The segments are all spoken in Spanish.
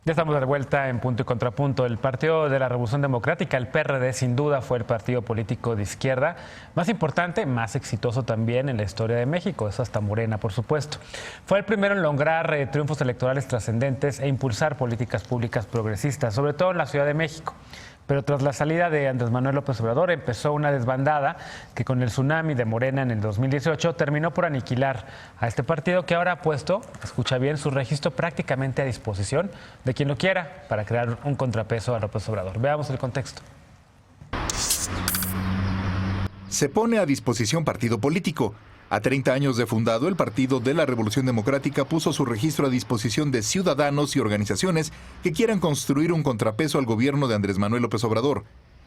Ya estamos de vuelta en Punto y Contrapunto. El Partido de la Revolución Democrática, el PRD, sin duda fue el partido político de izquierda más importante, más exitoso también en la historia de México, eso hasta Morena, por supuesto. Fue el primero en lograr triunfos electorales trascendentes e impulsar políticas públicas progresistas, sobre todo en la Ciudad de México. Pero tras la salida de Andrés Manuel López Obrador empezó una desbandada que con el tsunami de Morena en el 2018 terminó por aniquilar a este partido que ahora ha puesto, escucha bien, su registro prácticamente a disposición de quien lo quiera para crear un contrapeso a López Obrador. Veamos el contexto. Se pone a disposición partido político. A 30 años de fundado, el Partido de la Revolución Democrática puso su registro a disposición de ciudadanos y organizaciones que quieran construir un contrapeso al gobierno de Andrés Manuel López Obrador.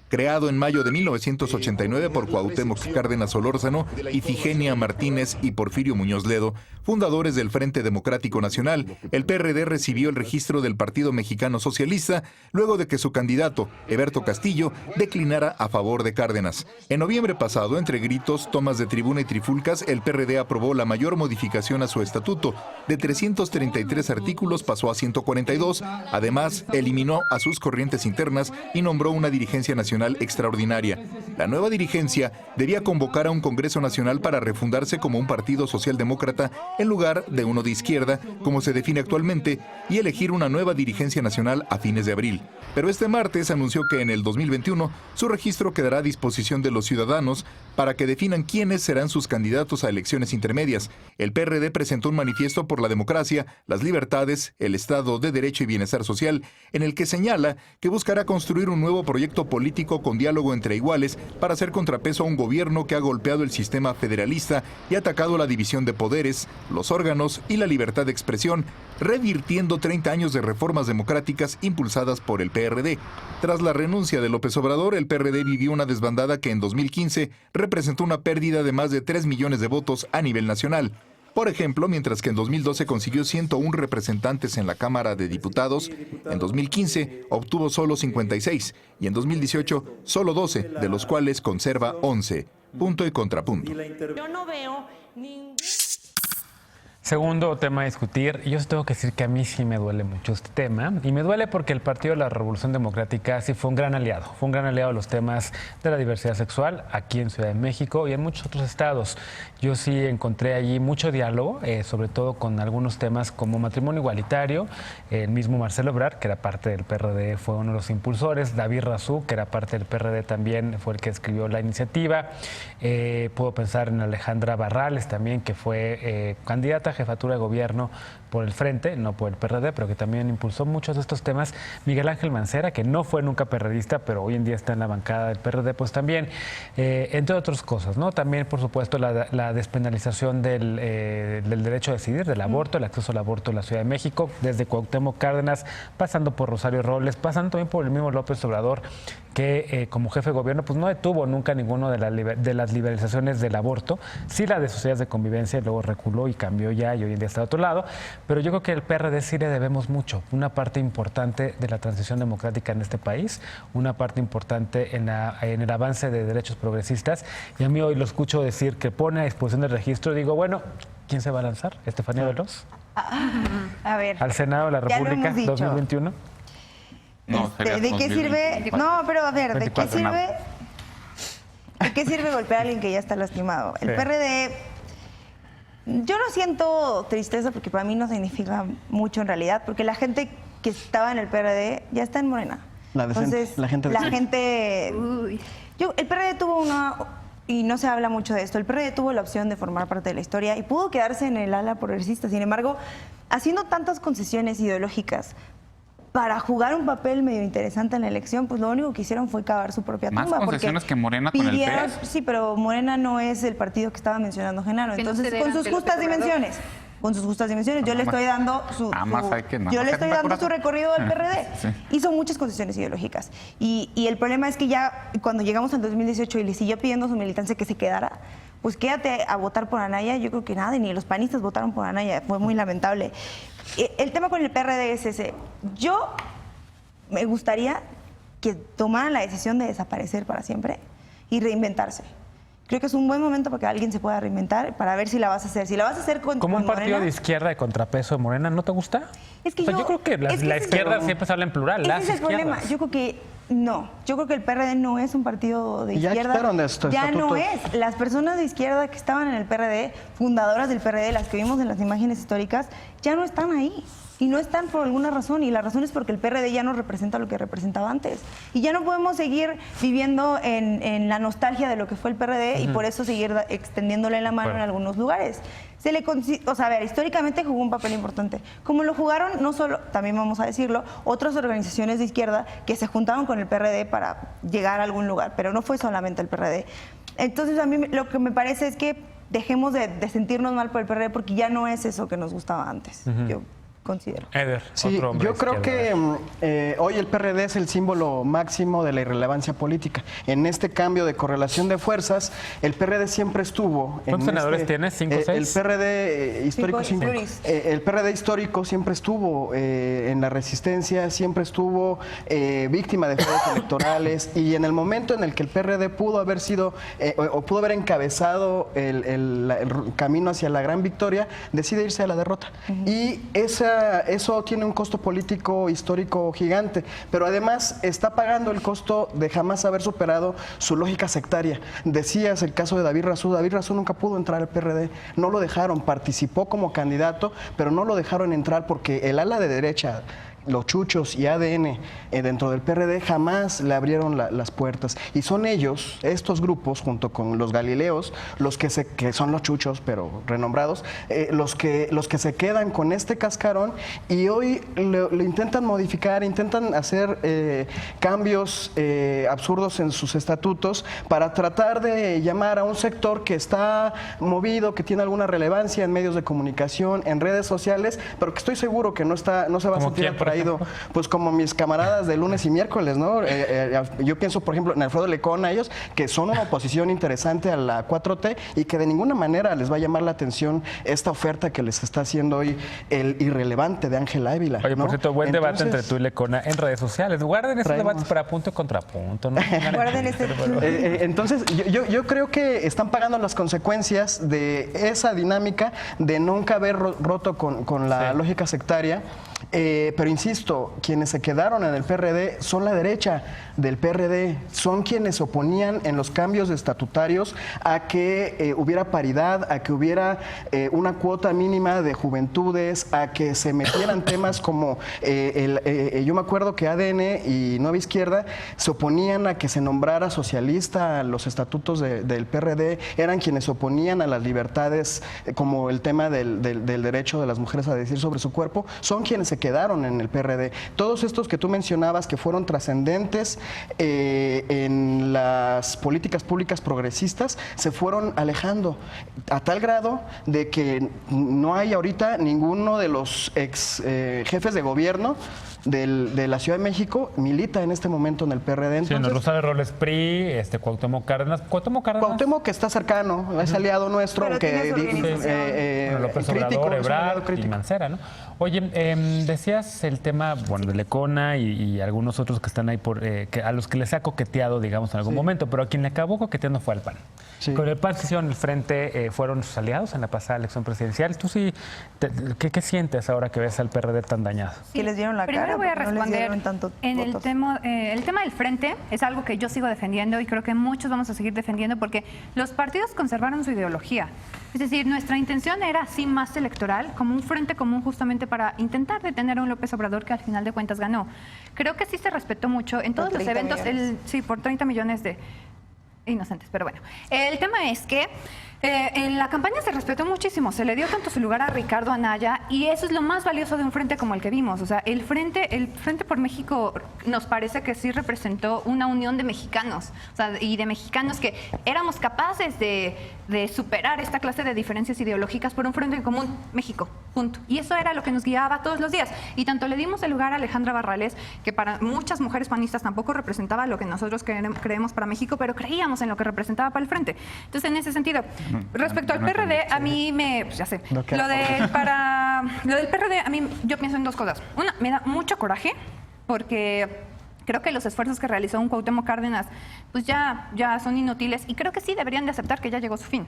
Creado en mayo de 1989 por Cuauhtémoc Cárdenas Solórzano, Ifigenia Martínez y Porfirio Muñoz Ledo, fundadores del Frente Democrático Nacional, el PRD recibió el registro del Partido Mexicano Socialista luego de que su candidato, Heberto Castillo, declinara a favor de Cárdenas. En noviembre pasado, entre gritos, tomas de tribuna y trifulcas, el PRD aprobó la mayor modificación a su estatuto. De 333 artículos pasó a 142. Además, eliminó a sus corrientes internas y nombró una dirigencia nacional extraordinaria. La nueva dirigencia debía convocar a un Congreso Nacional para refundarse como un partido socialdemócrata en lugar de uno de izquierda, como se define actualmente, y elegir una nueva dirigencia nacional a fines de abril. Pero este martes anunció que en el 2021 su registro quedará a disposición de los ciudadanos para que definan quiénes serán sus candidatos a elecciones intermedias. El PRD presentó un manifiesto por la democracia, las libertades, el Estado de Derecho y bienestar social, en el que señala que buscará construir un nuevo proyecto político con diálogo entre iguales para hacer contrapeso a un gobierno que ha golpeado el sistema federalista y atacado la división de poderes, los órganos y la libertad de expresión, revirtiendo 30 años de reformas democráticas impulsadas por el PRD. Tras la renuncia de López Obrador, el PRD vivió una desbandada que en 2015 representó una pérdida de más de 3 millones de votos a nivel nacional. Por ejemplo, mientras que en 2012 consiguió 101 representantes en la Cámara de Diputados, en 2015 obtuvo solo 56 y en 2018 solo 12, de los cuales conserva 11. Punto y contrapunto. Yo no veo ningún... Segundo tema a discutir, y yo tengo que decir que a mí sí me duele mucho este tema, y me duele porque el Partido de la Revolución Democrática sí fue un gran aliado a los temas de la diversidad sexual aquí en Ciudad de México y en muchos otros estados. Yo sí encontré allí mucho diálogo, sobre todo con algunos temas como matrimonio igualitario. El mismo Marcelo Ebrard, que era parte del PRD, fue uno de los impulsores. David Razú, que era parte del PRD, también fue el que escribió la iniciativa. Puedo pensar en Alejandra Barrales también, que fue candidata a jefatura de gobierno por el Frente, no por el PRD, pero que también impulsó muchos de estos temas. Miguel Ángel Mancera, que no fue nunca perredista, pero hoy en día está en la bancada del PRD, pues también, entre otras cosas, ¿no? También, por supuesto, la despenalización del derecho a decidir, del aborto, el acceso al aborto en la Ciudad de México, desde Cuauhtémoc Cárdenas, pasando por Rosario Robles, pasando también por el mismo López Obrador, que como jefe de gobierno pues no detuvo nunca ninguno de las liberalizaciones del aborto, sí la de sociedades de convivencia, y luego reculó y cambió ya y hoy en día está de otro lado, pero yo creo que el PRD sí le debemos mucho, una parte importante de la transición democrática en este país, una parte importante en el avance de derechos progresistas, y a mí hoy lo escucho decir que pone a disposición del registro, digo, bueno, ¿quién se va a lanzar? ¿Estefanía Veloz? A ver. ¿Al Senado de la República 2021? No, ¿De qué sirve? No, pero a ver, ¿de qué sirve? ¿De qué sirve golpear a alguien que ya está lastimado? El PRD, yo no siento tristeza porque para mí no significa mucho en realidad, porque la gente que estaba en el PRD ya está en Morena. Entonces, la gente el PRD tuvo una, y no se habla mucho de esto, el PRD tuvo la opción de formar parte de la historia y pudo quedarse en el ala progresista. Sin embargo, haciendo tantas concesiones ideológicas para jugar un papel medio interesante en la elección, pues lo único que hicieron fue cavar su propia tumba. Más concesiones que Morena con el PES. Sí, pero Morena no es el partido que estaba mencionando Genaro. Entonces, con sus justas dimensiones. Con sus justas dimensiones. Yo le estoy dando su recorrido al PRD. Sí. Hizo muchas concesiones ideológicas. Y el problema es que ya cuando llegamos al 2018 y le siguió pidiendo a su militancia que se quedara, pues quédate a votar por Anaya. Yo creo que nada, ni los panistas votaron por Anaya. Fue muy lamentable. El tema con el PRD es ese. Yo me gustaría que tomaran la decisión de desaparecer para siempre y reinventarse. Creo que es un buen momento para que alguien se pueda reinventar, para ver si la vas a hacer. Si la vas a hacer con ¿Como un partido Morena, de izquierda de contrapeso de Morena no te gusta? Es que yo creo que la izquierda siempre se habla en plural. Ese es el problema. Yo creo que no. Yo creo que el PRD no es un partido de izquierda. Ya quitaron de estos ya no estatutos. es. Las personas de izquierda que estaban en el PRD, fundadoras del PRD, las que vimos en las imágenes históricas, ya no están ahí. Y no están por alguna razón, y la razón es porque el PRD ya no representa lo que representaba antes. Y ya no podemos seguir viviendo en la nostalgia de lo que fue el PRD y por eso seguir extendiéndole la mano en algunos lugares. A ver, históricamente jugó un papel importante. Como lo jugaron, no solo, también vamos a decirlo, otras organizaciones de izquierda que se juntaron con el PRD para llegar a algún lugar, pero no fue solamente el PRD. Entonces, a mí lo que me parece es que dejemos de sentirnos mal por el PRD porque ya no es eso que nos gustaba antes. Yo considero. Eder, sí, otro hombre yo creo izquierda. que hoy el PRD es el símbolo máximo de la irrelevancia política. En este cambio de correlación de fuerzas, el PRD siempre estuvo... ¿Cuántos senadores tienes? ¿5 o 6? El PRD histórico, el PRD histórico siempre estuvo en la resistencia, siempre estuvo víctima de fraudes electorales, y en el momento en el que el PRD pudo haber sido o pudo haber encabezado el camino hacia la gran victoria, decide irse a la derrota. Y eso tiene un costo político histórico gigante, pero además está pagando el costo de jamás haber superado su lógica sectaria. Decías el caso de David Razú. David Razú nunca pudo entrar al PRD, no lo dejaron, participó como candidato, pero no lo dejaron entrar porque el ala de derecha, los chuchos y ADN dentro del PRD jamás le abrieron las puertas. Y son ellos, estos grupos, junto con los Galileos, los que son los chuchos, pero renombrados, los que se quedan con este cascarón y hoy lo intentan modificar, intentan hacer cambios absurdos en sus estatutos para tratar de llamar a un sector que está movido, que tiene alguna relevancia en medios de comunicación, en redes sociales, pero que estoy seguro que no se va a sentir atraído. Pues como mis camaradas de lunes y miércoles, ¿no? Yo pienso, por ejemplo, en Alfredo Lecona, ellos que son una oposición interesante a la 4T y que de ninguna manera les va a llamar la atención esta oferta que les está haciendo hoy el irrelevante de Ángel Ávila. Oye, ¿no? por cierto, buen debate entre tú y Lecona en redes sociales. Guarden esos debates para punto y contrapunto, ¿no? Guarden entonces, yo creo que están pagando las consecuencias de esa dinámica de nunca haber roto con la lógica sectaria. Pero insisto, quienes se quedaron en el PRD son la derecha del PRD, son quienes oponían en los cambios estatutarios a que hubiera paridad, a que hubiera una cuota mínima de juventudes, a que se metieran temas como yo me acuerdo que ADN y Nueva Izquierda se oponían a que se nombrara socialista los estatutos del PRD, eran quienes se oponían a las libertades como el tema del derecho de las mujeres a decidir sobre su cuerpo, son quienes se quedaron en el PRD. Todos estos que tú mencionabas que fueron trascendentes en las políticas públicas progresistas se fueron alejando a tal grado de que no hay ahorita ninguno de los ex jefes de gobierno de la Ciudad de México milita en este momento en el PRD. Entonces, sí, Rosa de Roles PRI, Cuauhtémoc Cárdenas. Cuauhtémoc que está cercano, es aliado nuestro, que López Obrador, Ebrard y Mancera, ¿no? Oye, decías el tema, bueno, de Lecona y algunos otros que están ahí a los que les ha coqueteado, digamos, en algún momento, pero a quien le acabó coqueteando fue al PAN. Sí. Con el PAN se hicieron el frente, fueron sus aliados en la pasada elección presidencial. ¿Tú sí, qué sientes ahora que ves al PRD tan dañado? Sí, que les dieron la cara. Voy a responder en el tema del frente es algo que yo sigo defendiendo y creo que muchos vamos a seguir defendiendo porque los partidos conservaron su ideología. Es decir, nuestra intención era así más electoral, como un frente común justamente para intentar detener a un López Obrador que al final de cuentas ganó. Creo que sí se respetó mucho en todos los eventos, por 30 millones de inocentes, pero bueno. El tema es que en la campaña se respetó muchísimo, se le dio tanto su lugar a Ricardo Anaya y eso es lo más valioso de un frente como el que vimos. O sea, el frente por México nos parece que sí representó una unión de mexicanos, o sea, y de mexicanos que éramos capaces de superar esta clase de diferencias ideológicas por un frente en común, México, punto. Y eso era lo que nos guiaba todos los días. Y tanto le dimos el lugar a Alejandra Barrales, que para muchas mujeres panistas tampoco representaba lo que nosotros creemos para México, pero creíamos en lo que representaba para el frente. Entonces, en ese sentido, respecto al PRD, a mí pues ya sé, lo del PRD, a mí yo pienso en dos cosas. Una, me da mucho coraje porque Creo que los esfuerzos que realizó un Cuauhtémoc Cárdenas pues ya son inútiles y creo que sí deberían de aceptar que ya llegó su fin.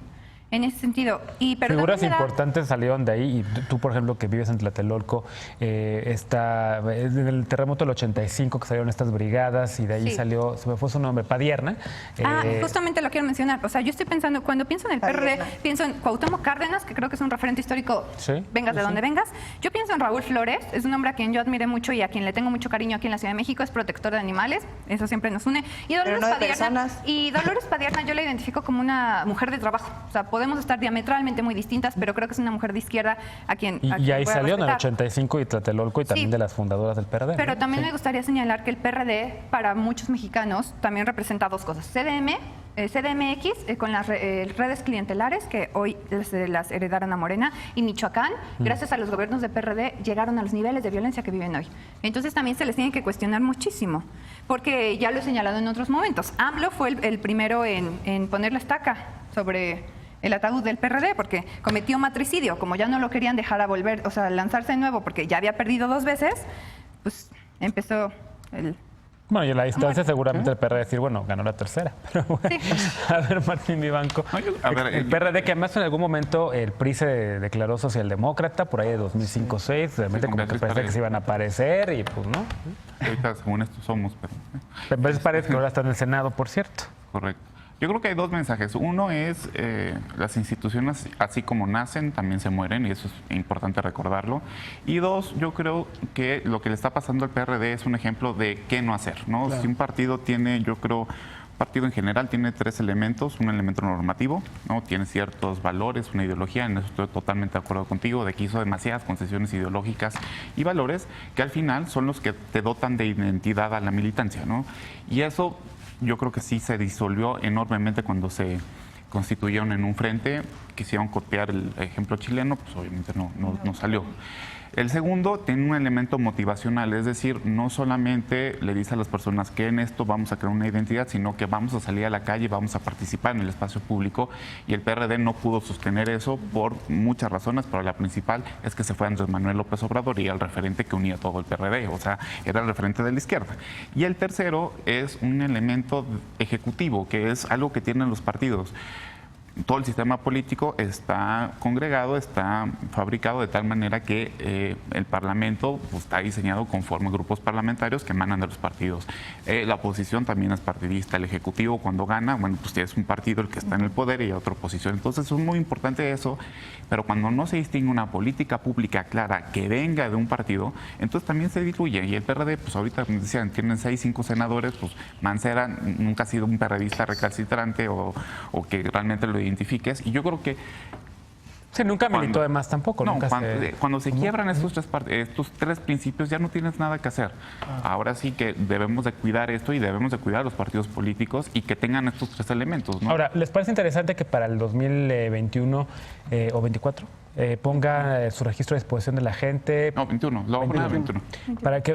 En ese sentido. Figuras importantes salieron de ahí. Y tú, por ejemplo, que vives en Tlatelolco, en el terremoto del 85 que salieron estas brigadas y de ahí salió, se me fue su nombre, Padierna. Justamente lo quiero mencionar. O sea, yo estoy pensando, cuando pienso en el PRD, pienso en Cuauhtémoc Cárdenas, que creo que es un referente histórico, vengas de donde vengas. Yo pienso en Raúl Flores, es un hombre a quien yo admiré mucho y a quien le tengo mucho cariño aquí en la Ciudad de México, es protector de animales, eso siempre nos une. Y Dolores Padierna yo la identifico como una mujer de trabajo. O sea, podemos estar diametralmente muy distintas, pero creo que es una mujer de izquierda a quien Y ahí salió en el 85 y Tlatelolco y también de las fundadoras del PRD. Pero también me gustaría señalar que el PRD, para muchos mexicanos, también representa dos cosas. CDMX, con las redes clientelares que hoy las heredaron a Morena, y Michoacán, gracias a los gobiernos de PRD, llegaron a los niveles de violencia que viven hoy. Entonces también se les tiene que cuestionar muchísimo, porque ya lo he señalado en otros momentos. AMLO fue el primero en poner la estaca sobre el ataúd del PRD, porque cometió matricidio. Como ya no lo querían dejar a volver, o sea, lanzarse de nuevo, porque ya había perdido 2 veces, pues empezó el... Bueno, y en la distancia seguramente el PRD decir, bueno, ganó la tercera. Pero bueno, a ver, Martín Vivanco. El PRD, que además en algún momento el PRI se declaró socialdemócrata, por ahí de 2005-6, realmente como que parecía que se iban a aparecer y pues no. Ahorita según esto somos, pero... Pero parece que ahora está en el Senado, por cierto. Correcto. Yo creo que hay 2 mensajes. Uno es las instituciones, así como nacen, también se mueren, y eso es importante recordarlo. Y 2, yo creo que lo que le está pasando al PRD es un ejemplo de qué no hacer, ¿no? Claro. Si un partido tiene, yo creo, partido en general tiene 3 elementos: un elemento normativo, ¿no? Tiene ciertos valores, una ideología, en eso estoy totalmente de acuerdo contigo, de que hizo demasiadas concesiones ideológicas y valores que al final son los que te dotan de identidad a la militancia, ¿no? Y eso yo creo que sí se disolvió enormemente cuando se constituyeron en un frente. Quisieron copiar el ejemplo chileno, pues obviamente no salió. El segundo tiene un elemento motivacional, es decir, no solamente le dice a las personas que en esto vamos a crear una identidad, sino que vamos a salir a la calle y vamos a participar en el espacio público, y el PRD no pudo sostener eso por muchas razones, pero la principal es que se fue Andrés Manuel López Obrador y el referente que unía todo el PRD, o sea, era el referente de la izquierda. Y el tercero es un elemento ejecutivo, que es algo que tienen los partidos. Todo el sistema político está congregado, está fabricado de tal manera que el Parlamento pues, está diseñado conforme grupos parlamentarios que emanan de los partidos. La oposición también es partidista. El Ejecutivo, cuando gana, bueno, pues es un partido el que está en el poder y otra oposición. Entonces es muy importante eso, pero cuando no se distingue una política pública clara que venga de un partido, entonces también se diluye. Y el PRD, pues ahorita me decían, tienen 6, 5 senadores, pues Mancera nunca ha sido un perredista recalcitrante o que realmente lo identifiques, y yo creo que nunca militó de más tampoco. No, cuando se quiebran estos 3 principios ya no tienes nada que hacer. Ahora sí que debemos de cuidar esto y debemos de cuidar los partidos políticos y que tengan estos 3 elementos, ¿no? Ahora, ¿les parece interesante que para el 2021 o 24 ponga su registro a disposición de la gente? No, 21.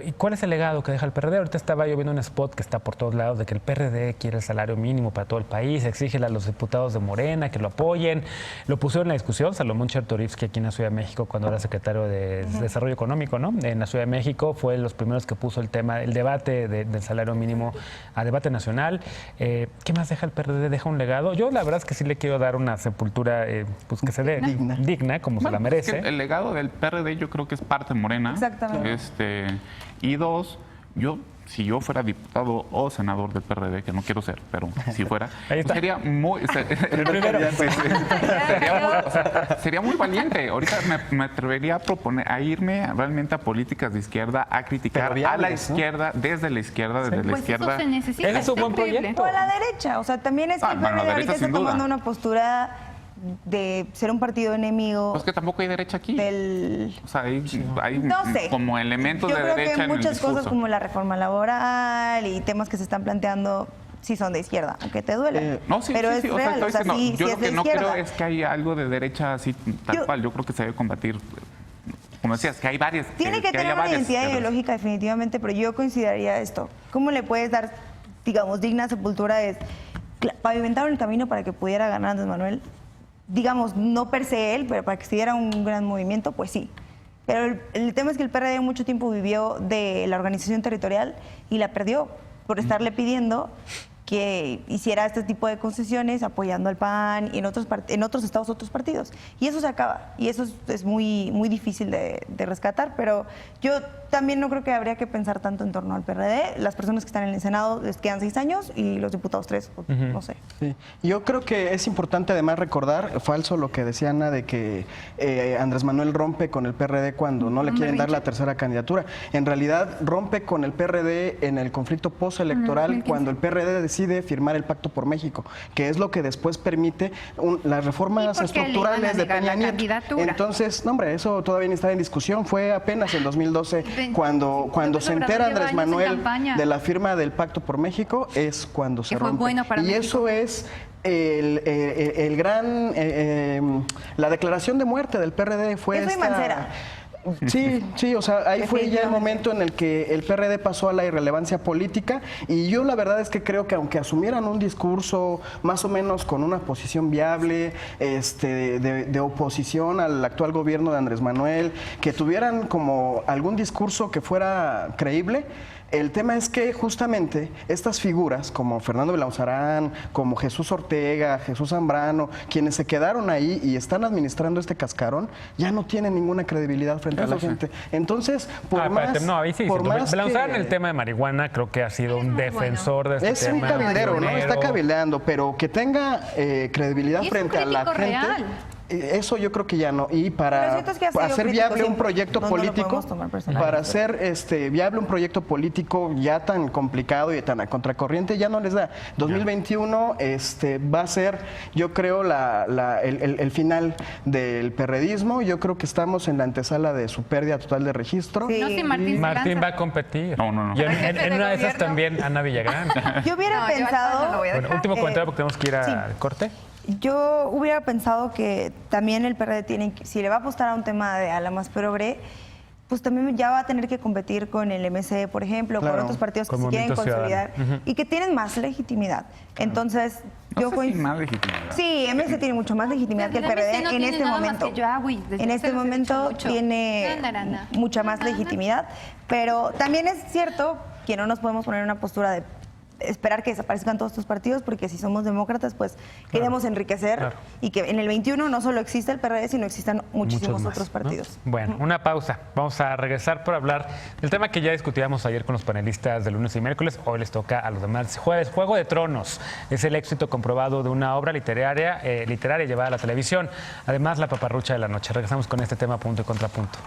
¿Y cuál es el legado que deja el PRD? Ahorita estaba yo viendo un spot que está por todos lados de que el PRD quiere el salario mínimo para todo el país, exige a los diputados de Morena que lo apoyen. Lo pusieron en la discusión Salomón Chertorivsky aquí en la Ciudad de México cuando era secretario de Desarrollo Económico, ¿no? En la Ciudad de México fue de los primeros que puso el tema, el debate del salario mínimo a debate nacional. ¿Qué más deja el PRD? ¿Deja un legado? Yo la verdad es que sí le quiero dar una sepultura pues que se dé digna como se la merece. Es que el legado del PRD yo creo que es parte Morena. Exactamente. Y 2, si yo fuera diputado o senador del PRD, que no quiero ser, pero si fuera, sería muy sería muy valiente. Ahorita me atrevería a proponer, a irme realmente a políticas de izquierda, a criticar a la izquierda, ¿no? Desde la izquierda, desde la izquierda. Eso se necesita. Es un buen proyecto. O a la derecha, o sea, también es que el PRD ahorita está tomando una postura de ser un partido enemigo. Pues que tampoco hay derecha aquí. O sea, hay no sé. como elementos de derecha. Yo creo que muchas cosas discurso, como la reforma laboral y temas que se están planteando sí son de izquierda, aunque te duele. Pero es real. O sea, sí, yo sí lo que no creo es que hay algo de derecha así tal cual. Yo creo que se debe combatir. Como decías, que hay varias. Tiene que tener una identidad ideológica definitivamente, pero yo consideraría esto. ¿Cómo le puedes dar, digamos, digna sepultura? Es pavimentaron el camino para que pudiera ganar Andrés Manuel. Digamos, no per se él, pero para que se diera un gran movimiento, pues sí. Pero el tema es que el PRD mucho tiempo vivió de la organización territorial y la perdió por estarle pidiendo que hiciera este tipo de concesiones apoyando al PAN y en otros estados otros partidos. Y eso se acaba. Y eso es muy, muy difícil de rescatar. Pero yo también no creo que habría que pensar tanto en torno al PRD. Las personas que están en el Senado les quedan 6 años y los diputados 3, no sé. Sí. Yo creo que es importante además recordar, falso lo que decía Ana, de que Andrés Manuel rompe con el PRD cuando no le quieren dar la tercera candidatura. En realidad rompe con el PRD en el conflicto postelectoral cuando el PRD decide firmar el Pacto por México, que es lo que después permite las reformas estructurales de Peña Nieto. Entonces, no hombre, eso todavía ni estaba en discusión, fue apenas en 2012 cuando se entera Andrés Manuel de la firma del Pacto por México, es cuando se rompe. Y eso es el gran la declaración de muerte del PRD fue Eso y Mancera. Sí, o sea, ahí fue ya el momento en el que el PRD pasó a la irrelevancia política y yo la verdad es que creo que aunque asumieran un discurso más o menos con una posición viable, de oposición al actual gobierno de Andrés Manuel, que tuvieran como algún discurso que fuera creíble, el tema es que justamente estas figuras como Fernando Belauzarán, como Jesús Ortega, Jesús Zambrano, quienes se quedaron ahí y están administrando este cascarón, ya no tienen ninguna credibilidad frente a la gente. Entonces, Belauzarán, el tema de marihuana, creo que ha sido un defensor de este tema. Es un cabildero, ¿no? Está cabildeando, pero que tenga credibilidad frente a la gente. Real. Eso yo creo que ya no. Y para hacer viable un proyecto político, para hacer viable un proyecto político ya tan complicado y tan a contracorriente, ya no les da. 2021 va a ser, yo creo, el final del perredismo. Yo creo que estamos en la antesala de su pérdida total de registro. Sí. No, si Martín va a competir. No. Y en una de esas también Ana Villagrán. Yo hubiera pensado... Bueno, último comentario porque tenemos que ir al corte. Yo hubiera pensado que también el PRD si le va a apostar a un tema de ala más progre, pues también ya va a tener que competir con el MC, por ejemplo, con otros partidos que se quieren consolidar y que tienen más legitimidad. Entonces, más legitimidad. Sí, MC tiene mucho más legitimidad que el PRD en este momento. En este momento tiene mucha más legitimidad, pero también es cierto que no nos podemos poner en una postura de esperar que desaparezcan todos estos partidos, porque si somos demócratas, pues queremos enriquecer y que en el 21 no solo existe el PRD, sino existan muchísimos otros partidos. ¿No? Bueno, una pausa. Vamos a regresar por hablar del tema que ya discutíamos ayer con los panelistas de lunes y miércoles. Hoy les toca a los demás jueves. Juego de Tronos es el éxito comprobado de una obra literaria llevada a la televisión. Además, la paparrucha de la noche. Regresamos con este tema punto y contrapunto.